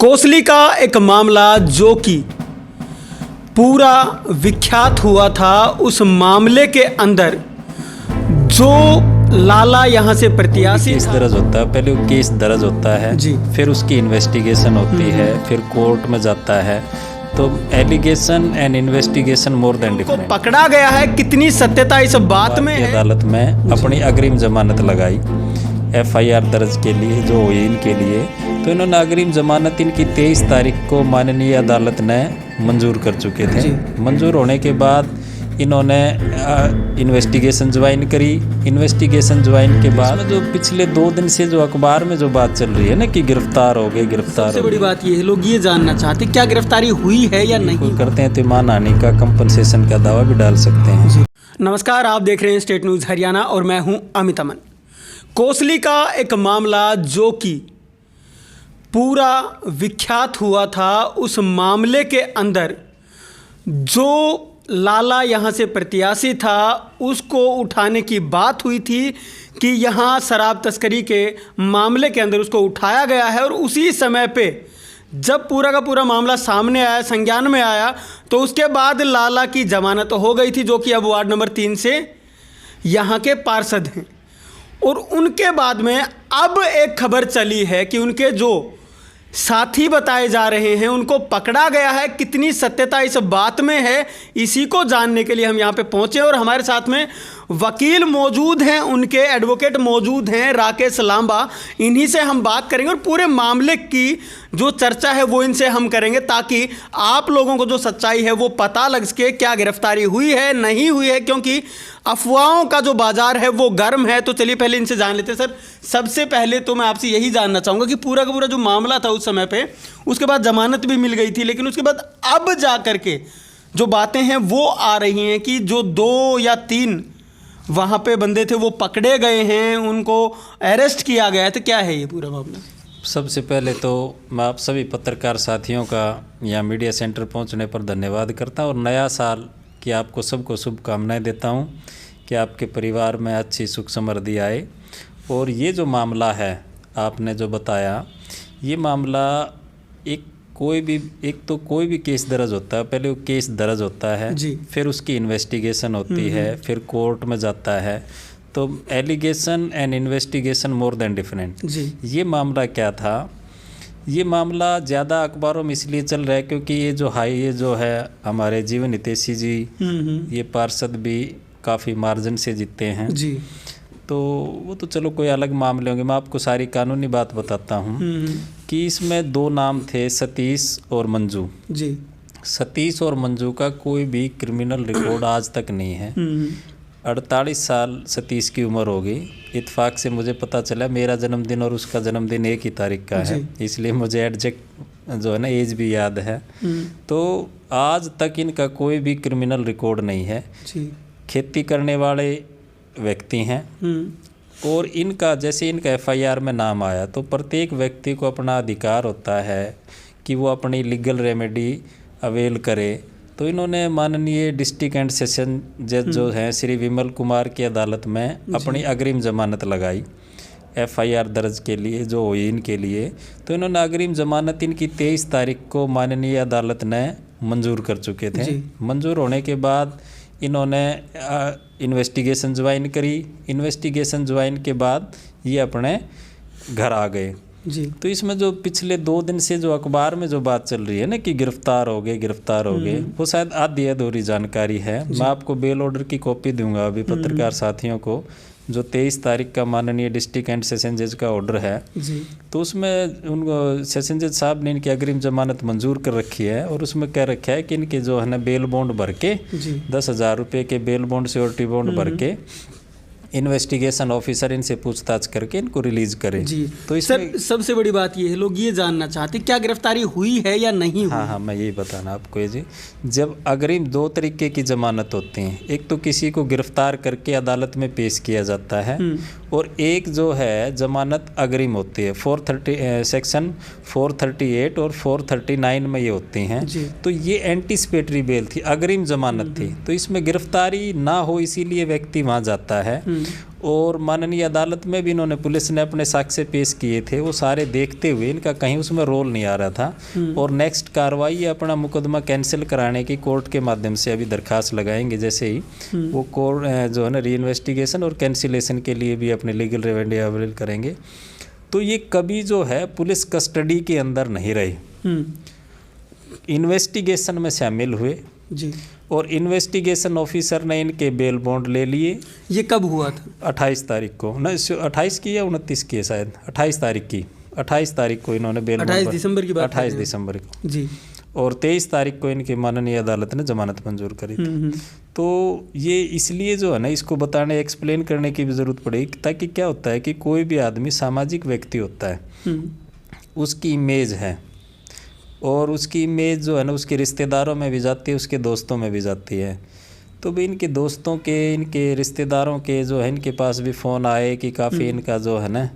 कोसली का एक मामला जो कि पूरा विख्यात हुआ था, उस मामले के अंदर जो लाला यहाँ से प्रत्याशी केस दर्ज होता है, पहले वो केस दर्ज होता है जी। फिर उसकी इन्वेस्टिगेशन होती है, फिर कोर्ट में जाता है। तो allegation and investigation more than को डिफरेंट। पकड़ा गया है, कितनी सत्यता इस बात में है। अदालत में अपनी अग्रिम जमानत लगाई एफआईआर दर्ज के लिए, जो हुई इनके लिए। तो इन्होंने अग्रिम जमानत इनकी 23 तारीख को माननीय अदालत ने मंजूर कर चुके थे। मंजूर होने के बाद इन्होंने इन्वेस्टिगेशन ज्वाइन करी। इन्वेस्टिगेशन ज्वाइन के बाद जो पिछले 2 दिन से जो अखबार में जो बात चल रही है ना कि गिरफ्तार हो गए, गिरफ्तार सबसे हो बड़ी गए। बात ये है, लोग ये जानना चाहते क्या गिरफ्तारी हुई है या नहीं। कोई करते हैं तो मानहानि का कंपनसेशन का दावा भी डाल सकते हैं। नमस्कार, आप देख रहे हैं स्टेट न्यूज़ हरियाणा और मैं हूं अमित अमन। कोसली का एक मामला जो कि पूरा विख्यात हुआ था, उस मामले के अंदर जो लाला यहाँ से प्रत्याशी था उसको उठाने की बात हुई थी कि यहाँ शराब तस्करी के मामले के अंदर उसको उठाया गया है। और उसी समय पे जब पूरा का पूरा मामला सामने आया, संज्ञान में आया, तो उसके बाद लाला की जमानत हो गई थी, जो कि अब वार्ड नंबर 3 से यहाँ के पार्षद हैं। और उनके बाद में अब एक खबर चली है कि उनके जो साथी बताए जा रहे हैं उनको पकड़ा गया है। कितनी सत्यता इस बात में है, इसी को जानने के लिए हम यहाँ पे पहुँचे। और हमारे साथ में वकील मौजूद हैं, उनके एडवोकेट मौजूद हैं, राकेश लांबा। इन्हीं से हम बात करेंगे और पूरे मामले की जो चर्चा है वो इनसे हम करेंगे, ताकि आप लोगों को जो सच्चाई है वो पता लग सके, क्या गिरफ्तारी हुई है नहीं हुई है, क्योंकि अफवाहों का जो बाजार है वो गर्म है। तो चलिए पहले इनसे जान लेते हैं। सर, सबसे पहले तो मैं आपसे यही जानना चाहूँगा कि पूरा का पूरा जो मामला था उस समय पे, उसके बाद जमानत भी मिल गई थी, लेकिन उसके बाद अब जा कर के जो बातें हैं वो आ रही हैं कि जो 2 या 3 वहाँ पे बंदे थे वो पकड़े गए हैं, उनको अरेस्ट किया गया है। तो क्या है ये पूरा मामला? सबसे पहले तो मैं आप सभी पत्रकार साथियों का यहाँ मीडिया सेंटर पहुँचने पर धन्यवाद करता हूँ और नया साल की आपको सबको शुभकामनाएं देता हूँ कि आपके परिवार में अच्छी सुख समृद्धि आए। और ये जो मामला है आपने जो बताया, ये मामला कोई भी केस दर्ज होता है, पहले वो केस दर्ज होता है जी। फिर उसकी इन्वेस्टिगेशन होती है, फिर कोर्ट में जाता है। तो allegation and investigation more than different. जी। ये मामला क्या था? ये मामला ज़्यादा अखबारों में इसलिए चल रहा है क्योंकि ये जो है हमारे जीवन हितैषी जी, ये पार्षद भी काफ़ी मार्जिन से जीते हैं जी। तो वो तो चलो कोई अलग मामले होंगे। मैं आपको सारी कानूनी बात बताता हूँ कि इसमें 2 नाम थे, सतीश और मंजू जी। सतीश और मंजू का कोई भी क्रिमिनल रिकॉर्ड आज तक नहीं है। 48 साल सतीश की उम्र होगी। इत्तेफाक से मुझे पता चला मेरा जन्मदिन और उसका जन्मदिन एक ही तारीख का है, इसलिए मुझे एग्जैक्ट जो है ना एज भी याद है। तो आज तक इनका कोई भी क्रिमिनल रिकॉर्ड नहीं है। खेती करने वाले व्यक्ति हैं और इनका जैसे इनका एफआईआर में नाम आया तो प्रत्येक व्यक्ति को अपना अधिकार होता है कि वो अपनी लीगल रेमेडी अवेल करे। तो इन्होंने माननीय डिस्ट्रिक्ट एंड सेशन जज जो हैं श्री विमल कुमार की अदालत में अपनी अग्रिम जमानत लगाई एफआईआर दर्ज के लिए, जो हुई इनके लिए। तो इन्होंने अग्रिम जमानत इनकी 23 तारीख को माननीय अदालत ने मंजूर कर चुके थे। मंजूर होने के बाद इन्होंने इन्वेस्टिगेशन ज्वाइन करी। इन्वेस्टिगेशन ज्वाइन के बाद ये अपने घर आ गए जी। तो इसमें जो पिछले 2 दिन से जो अखबार में जो बात चल रही है ना कि गिरफ्तार हो गए, वो शायद आधी अधूरी जानकारी है। मैं आपको बेल ऑर्डर की कॉपी दूंगा अभी पत्रकार साथियों को, जो 23 तारीख का माननीय डिस्ट्रिक्ट एंड सेशन जज का ऑर्डर है जी। तो उसमें उनको सेशन जज साहब ने इनकी अग्रिम जमानत मंजूर कर रखी है और उसमें कह रखा है कि इनके जो है ना बेल बॉन्ड भर के 10,000 रुपये के बेल बॉन्ड सिक्योरिटी बॉन्ड भर के इन्वेस्टिगेशन ऑफिसर इनसे पूछताछ करके इनको रिलीज करें जी। तो सर, सबसे बड़ी बात ये है, लोग ये जानना चाहते क्या गिरफ्तारी हुई है या नहीं हुई। हाँ, मैं यही बताना आपको जी। जब अग्रिम 2 तरीके की जमानत होती हैं, एक तो किसी को गिरफ्तार करके अदालत में पेश किया जाता है और एक जो है जमानत अग्रिम होती है। 430 सेक्शन 438 और 439 में ये होती हैं। तो ये एंटीसिपेटरी बेल थी, अग्रिम जमानत थी। तो इसमें गिरफ्तारी ना हो इसीलिए व्यक्ति वहाँ जाता है। और माननीय अदालत में भी इन्होंने, पुलिस ने अपने साक्ष्य पेश किए थे, वो सारे देखते हुए इनका कहीं उसमें रोल नहीं आ रहा था। और नेक्स्ट कार्रवाई अपना मुकदमा कैंसिल कराने की कोर्ट के माध्यम से अभी दरखास्त लगाएंगे। जैसे ही वो कोर्ट जो है ना री इन्वेस्टिगेशन और कैंसिलेशन के लिए भी अपने लीगल रेमेडी अवेल करेंगे। तो ये कभी जो है पुलिस कस्टडी के अंदर नहीं रही, इन्वेस्टिगेशन में शामिल हुए जी। और इन्वेस्टिगेशन ऑफिसर ने इनके बेल बॉन्ड ले लिए। ये कब हुआ था? 28 तारीख को ना, 28 की या 29 की है शायद, 28 तारीख की, 28 तारीख को इन्होंने बेल, 28 दिसंबर की बात, 28 दिसंबर को जी। और 23 तारीख को इनकी माननीय अदालत ने जमानत मंजूर करी थी। तो ये इसलिए जो है ना, इसको बताने, एक्सप्लेन करने की भी ज़रूरत पड़ेगी, ताकि क्या होता है कि कोई भी आदमी सामाजिक व्यक्ति होता है, उसकी इमेज है, और उसकी इमेज जो है ना उसके रिश्तेदारों में भी जाती है, उसके दोस्तों में भी जाती है। तो भी इनके दोस्तों के, इनके रिश्तेदारों के जो है, इनके पास भी फ़ोन आए कि काफ़ी इनका जो है ना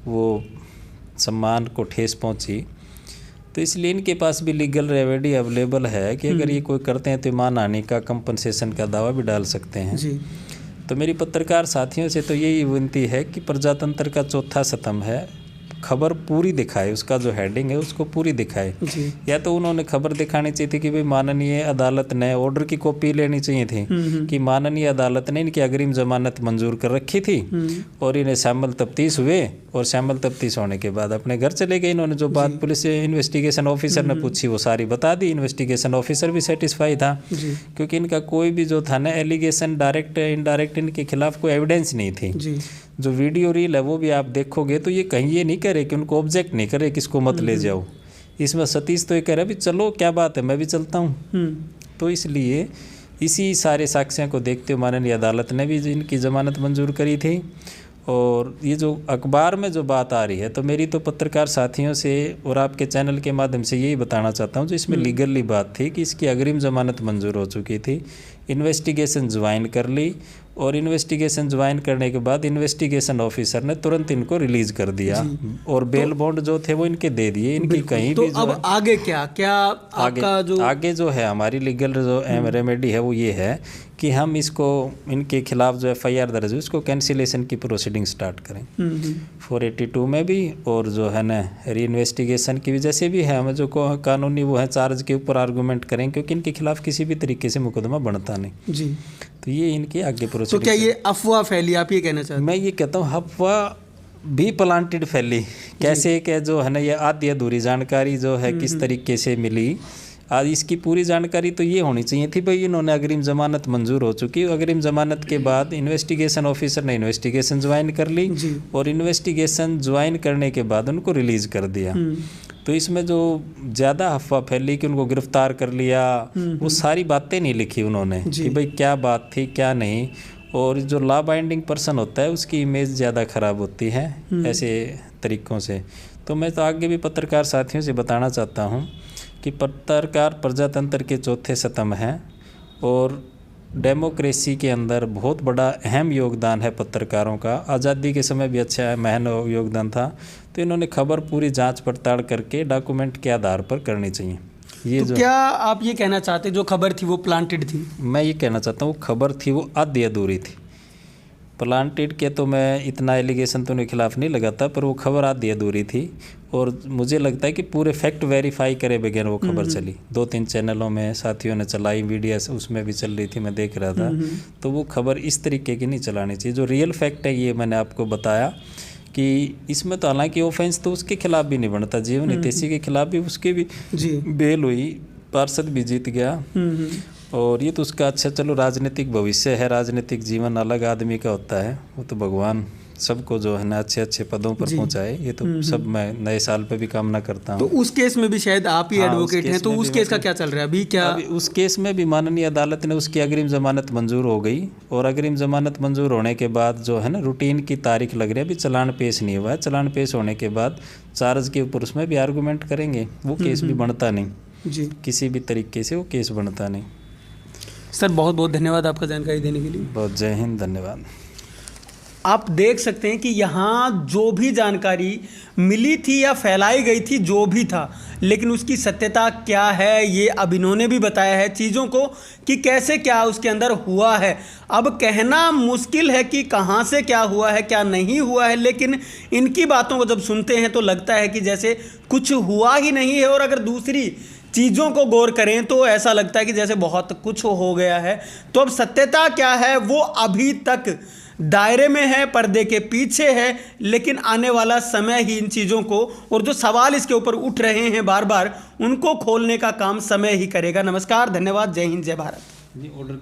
वो सम्मान को ठेस पहुंची। तो इसलिए इनके पास भी लीगल रेमेडी अवेलेबल है कि अगर ये कोई करते हैं तो मानहानि का कंपनसेशन का दावा भी डाल सकते हैं जी। तो मेरी पत्रकार साथियों से तो यही विनती है कि प्रजातंत्र का चौथा स्तंभ है, खबर पूरी दिखाए, उसका जो हेडिंग है उसको पूरी दिखाए। या तो उन्होंने खबर दिखानी चाहिए थी कि भाई माननीय अदालत ने, ऑर्डर की कॉपी लेनी चाहिए थी कि माननीय अदालत ने इनकी अग्रिम जमानत मंजूर कर रखी थी और इन्हें शामिल तफ्तीश हुए, और शामिल तफ्तीश होने के बाद अपने घर चले गए। इन्होंने जो बात पुलिस इन्वेस्टिगेशन ऑफिसर ने पूछी वो सारी बता दी। इन्वेस्टिगेशन ऑफिसर भी सेटिस्फाई था क्योंकि इनका कोई भी जो था ना एलिगेशन, डायरेक्ट इनडायरेक्ट, इनके खिलाफ कोई एविडेंस नहीं थी। जो वीडियो रील है वो भी आप देखोगे तो ये कहीं ये नहीं करे कि उनको ऑब्जेक्ट नहीं करे कि इसको मत ले जाओ। इसमें सतीश तो ये कह रहा है भी चलो क्या बात है, मैं भी चलता हूँ। तो इसलिए इसी सारे साक्ष्यों को देखते हुए माननीय अदालत ने भी इनकी जमानत मंजूर करी थी। और ये जो अखबार में जो बात आ रही है, तो मेरी तो पत्रकार साथियों से और आपके चैनल के माध्यम से यही बताना चाहता हूँ जो इसमें लीगली बात थी कि इसकी अग्रिम जमानत मंजूर हो चुकी थी, इन्वेस्टिगेशन ज्वाइन कर ली, और इन्वेस्टिगेशन ज्वाइन करने के बाद इन्वेस्टिगेशन ऑफिसर ने तुरंत इनको रिलीज कर दिया और बेल बॉन्ड जो थे वो इनके दे दिए। इनकी कहीं तो भी जो अब आगे क्या आगे जो है हमारी लीगल जो रेमेडी है वो ये है कि हम इसको, इनके खिलाफ जो FIR दर्ज है उसको कैंसिलेशन की प्रोसीडिंग स्टार्ट करें 482 में भी, और जो है ना री इन्वेस्टिगेशन की भी, जैसे भी है हमें जो कानूनी वो है चार्ज के ऊपर आर्गूमेंट करें, क्योंकि इनके खिलाफ किसी भी तरीके से मुकदमा बनता नहीं जी। तो ये इनकी आगे प्रोसीडिंग। तो क्या ये अफवाह फैली, आप ये कहना चाहते हैं? मैं ये कहता हूँ अफवाह भी प्लांटेड फैली कैसे, कि जो है ना ये आधी अधूरी जानकारी जो है किस तरीके से मिली। आज इसकी पूरी जानकारी तो ये होनी चाहिए थी भाई इन्होंने अग्रिम जमानत मंजूर हो चुकी, अग्रिम जमानत के बाद इन्वेस्टिगेशन ऑफिसर ने इन्वेस्टिगेशन ज्वाइन कर ली और इन्वेस्टिगेशन ज्वाइन करने के बाद उनको रिलीज कर दिया। तो इसमें जो ज़्यादा अफवाह फैली कि उनको गिरफ्तार कर लिया, वो सारी बातें नहीं लिखी उन्होंने कि भाई क्या बात थी क्या नहीं। और जो लॉ बाइंडिंग पर्सन होता है उसकी इमेज ज़्यादा ख़राब होती है ऐसे तरीक़ों से। तो मैं तो आगे भी पत्रकार साथियों से बताना चाहता हूँ कि पत्रकार प्रजातंत्र के चौथे स्तंभ हैं और डेमोक्रेसी के अंदर बहुत बड़ा अहम योगदान है पत्रकारों का। आज़ादी के समय भी अच्छा महन योगदान था। तो इन्होंने खबर पूरी जांच पड़ताल करके डॉक्यूमेंट के आधार पर करनी चाहिए। ये तो क्या आप ये कहना चाहते जो खबर थी वो प्लांटेड थी? मैं ये कहना चाहता हूँ खबर थी वो आधी अधूरी थी। प्लांटेड के तो मैं इतना एलिगेशन तो उनके खिलाफ नहीं लगाता, पर वो खबर आधी अधूरी थी और मुझे लगता है कि पूरे फैक्ट वेरीफाई करे बगैर वो खबर चली। 2-3 चैनलों में साथियों ने चलाई, मीडिया उसमें भी चल रही थी, मैं देख रहा था। तो वो खबर इस तरीके की नहीं चलानी चाहिए। जो रियल फैक्ट है ये मैंने आपको बताया कि इसमें तो हालांकि ऑफेंस तो उसके खिलाफ भी नहीं बनता, जीवन हितैषी के खिलाफ भी उसकी भी बेल हुई, पार्षद भी जीत गया और ये तो उसका अच्छा चलो राजनीतिक भविष्य है। राजनीतिक जीवन अलग आदमी का होता है, वो तो भगवान सबको जो है ना अच्छे अच्छे पदों पर पहुंचाए। ये तो सब मैं नए साल पे भी कामना करता हूं। तो उस केस में भी शायद आप ही एडवोकेट हैं, तो उस केस का क्या चल रहा है अभी? क्या अभी उस केस में भी माननीय अदालत ने उसकी अग्रिम जमानत मंजूर हो गई और अग्रिम जमानत मंजूर होने के बाद जो है ना रूटीन की तारीख लग रही है, अभी चालान पेश नहीं हुआ है। चालान पेश होने के बाद चार्ज के ऊपर उसमें भी आर्गूमेंट करेंगे। वो केस भी बनता नहीं जी, किसी भी तरीके से वो केस बनता नहीं। सर बहुत बहुत धन्यवाद आपका जानकारी देने के लिए। बहुत जय हिंद, धन्यवाद। आप देख सकते हैं कि यहाँ जो भी जानकारी मिली थी या फैलाई गई थी, जो भी था, लेकिन उसकी सत्यता क्या है ये अब इन्होंने भी बताया है चीज़ों को कि कैसे क्या उसके अंदर हुआ है। अब कहना मुश्किल है कि कहाँ से क्या हुआ है क्या नहीं हुआ है, लेकिन इनकी बातों को जब सुनते हैं तो लगता है कि जैसे कुछ हुआ ही नहीं है, और अगर दूसरी चीज़ों को गौर करें तो ऐसा लगता है कि जैसे बहुत कुछ हो गया है। तो अब सत्यता क्या है वो अभी तक दायरे में है, पर्दे के पीछे है, लेकिन आने वाला समय ही इन चीज़ों को, और जो सवाल इसके ऊपर उठ रहे हैं बार बार, उनको खोलने का काम समय ही करेगा। नमस्कार, धन्यवाद, जय हिंद, जय भारत। ऑर्डर